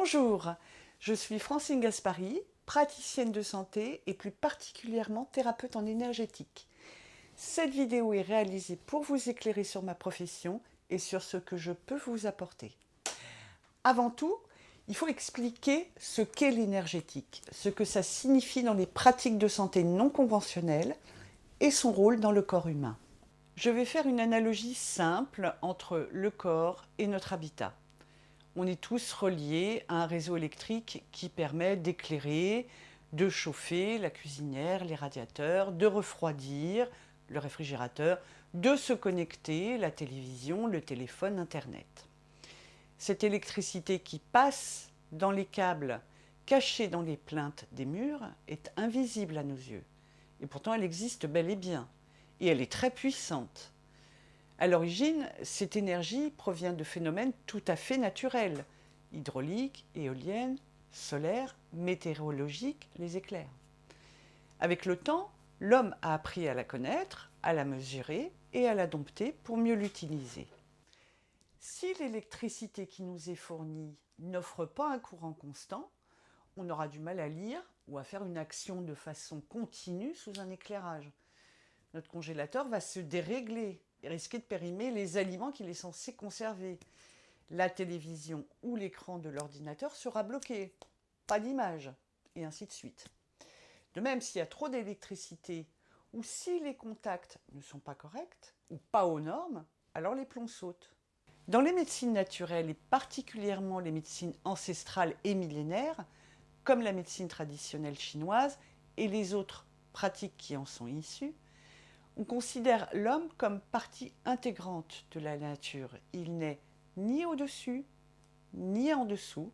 Bonjour, je suis Francine Gaspari, praticienne de santé et plus particulièrement thérapeute en énergétique. Cette vidéo est réalisée pour vous éclairer sur ma profession et sur ce que je peux vous apporter. Avant tout, il faut expliquer ce qu'est l'énergétique, ce que ça signifie dans les pratiques de santé non conventionnelles et son rôle dans le corps humain. Je vais faire une analogie simple entre le corps et notre habitat. On est tous reliés à un réseau électrique qui permet d'éclairer, de chauffer la cuisinière, les radiateurs, de refroidir le réfrigérateur, de se connecter, la télévision, le téléphone, Internet. Cette électricité qui passe dans les câbles cachés dans les plinthes des murs est invisible à nos yeux. Et pourtant, elle existe bel et bien. Et elle est très puissante. À l'origine, cette énergie provient de phénomènes tout à fait naturels, hydrauliques, éoliennes, solaires, météorologiques, les éclairs. Avec le temps, l'homme a appris à la connaître, à la mesurer et à la dompter pour mieux l'utiliser. Si l'électricité qui nous est fournie n'offre pas un courant constant, on aura du mal à lire ou à faire une action de façon continue sous un éclairage. Notre congélateur va se dérégler et risquer de périmer les aliments qu'il est censé conserver. La télévision ou l'écran de l'ordinateur sera bloqué, pas d'image, et ainsi de suite. De même, s'il y a trop d'électricité ou si les contacts ne sont pas corrects ou pas aux normes, alors les plombs sautent. Dans les médecines naturelles et particulièrement les médecines ancestrales et millénaires, comme la médecine traditionnelle chinoise et les autres pratiques qui en sont issues, on considère l'homme comme partie intégrante de la nature. Il n'est ni au-dessus, ni en dessous.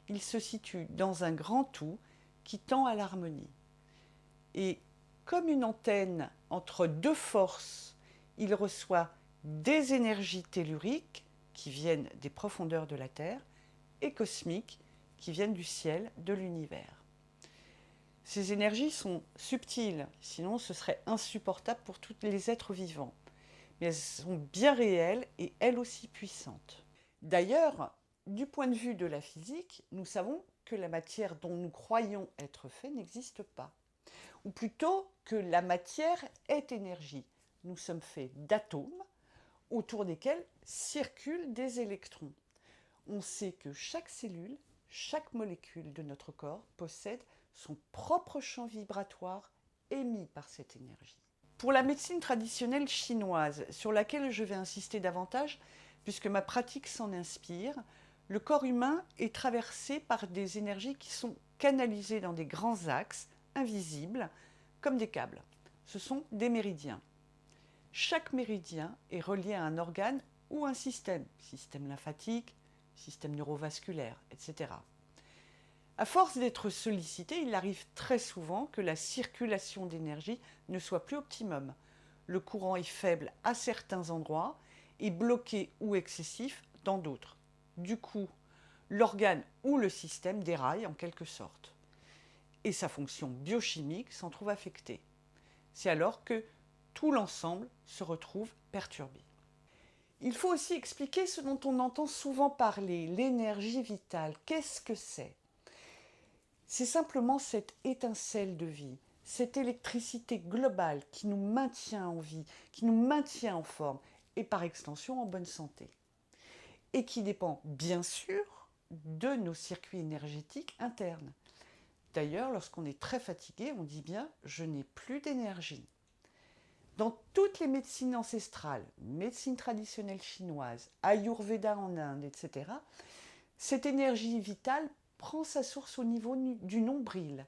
Il se situe dans un grand tout qui tend à l'harmonie. Et comme une antenne entre deux forces, il reçoit des énergies telluriques qui viennent des profondeurs de la Terre et cosmiques qui viennent du ciel, de l'univers. Ces énergies sont subtiles, sinon ce serait insupportable pour tous les êtres vivants. Mais elles sont bien réelles et elles aussi puissantes. D'ailleurs, du point de vue de la physique, nous savons que la matière dont nous croyons être faits n'existe pas. Ou plutôt que la matière est énergie. Nous sommes faits d'atomes autour desquels circulent des électrons. On sait que chaque cellule, chaque molécule de notre corps possède son propre champ vibratoire émis par cette énergie. Pour la médecine traditionnelle chinoise, sur laquelle je vais insister davantage, puisque ma pratique s'en inspire, le corps humain est traversé par des énergies qui sont canalisées dans des grands axes, invisibles, comme des câbles. Ce sont des méridiens. Chaque méridien est relié à un organe ou un système lymphatique, système neurovasculaire, etc. À force d'être sollicité, il arrive très souvent que la circulation d'énergie ne soit plus optimum. Le courant est faible à certains endroits et bloqué ou excessif dans d'autres. Du coup, l'organe ou le système déraille en quelque sorte. Et sa fonction biochimique s'en trouve affectée. C'est alors que tout l'ensemble se retrouve perturbé. Il faut aussi expliquer ce dont on entend souvent parler, l'énergie vitale. Qu'est-ce que c'est ? C'est simplement cette étincelle de vie, cette électricité globale qui nous maintient en vie, qui nous maintient en forme et par extension en bonne santé. Et qui dépend bien sûr de nos circuits énergétiques internes. D'ailleurs, lorsqu'on est très fatigué, on dit bien « je n'ai plus d'énergie ». Dans toutes les médecines ancestrales, médecine traditionnelle chinoise, Ayurveda en Inde, etc., cette énergie vitale prend sa source au niveau du nombril.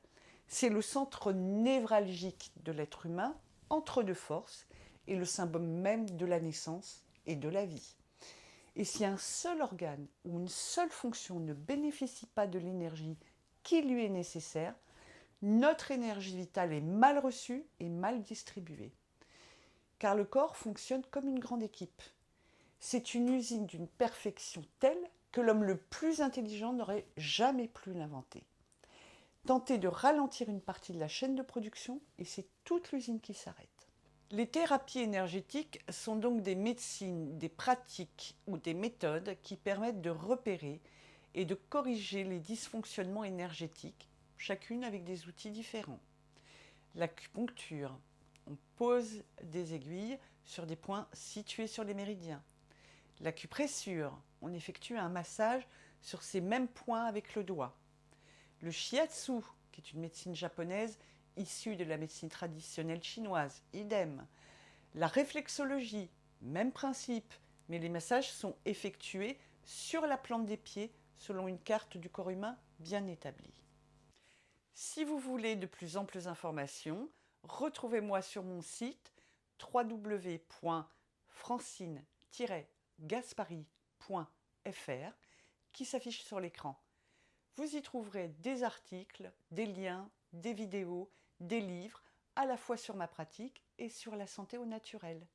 C'est le centre névralgique de l'être humain, entre deux forces, et le symbole même de la naissance et de la vie. Et si un seul organe ou une seule fonction ne bénéficie pas de l'énergie qui lui est nécessaire, notre énergie vitale est mal reçue et mal distribuée. Car le corps fonctionne comme une grande équipe. C'est une usine d'une perfection telle que l'homme le plus intelligent n'aurait jamais pu l'inventer. Tenter de ralentir une partie de la chaîne de production et c'est toute l'usine qui s'arrête. Les thérapies énergétiques sont donc des médecines, des pratiques ou des méthodes qui permettent de repérer et de corriger les dysfonctionnements énergétiques, chacune avec des outils différents. L'acupuncture, on pose des aiguilles sur des points situés sur les méridiens. L'acupressure, on effectue un massage sur ces mêmes points avec le doigt. Le shiatsu, qui est une médecine japonaise issue de la médecine traditionnelle chinoise, idem. La réflexologie, même principe, mais les massages sont effectués sur la plante des pieds selon une carte du corps humain bien établie. Si vous voulez de plus amples informations, retrouvez-moi sur mon site www.francine-gaspari.fr qui s'affiche sur l'écran. Vous y trouverez des articles, des liens, des vidéos, des livres, à la fois sur ma pratique et sur la santé au naturel.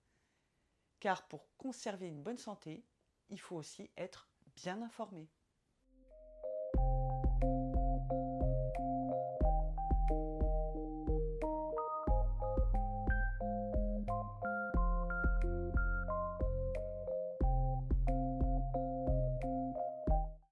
Car pour conserver une bonne santé, il faut aussi être bien informé.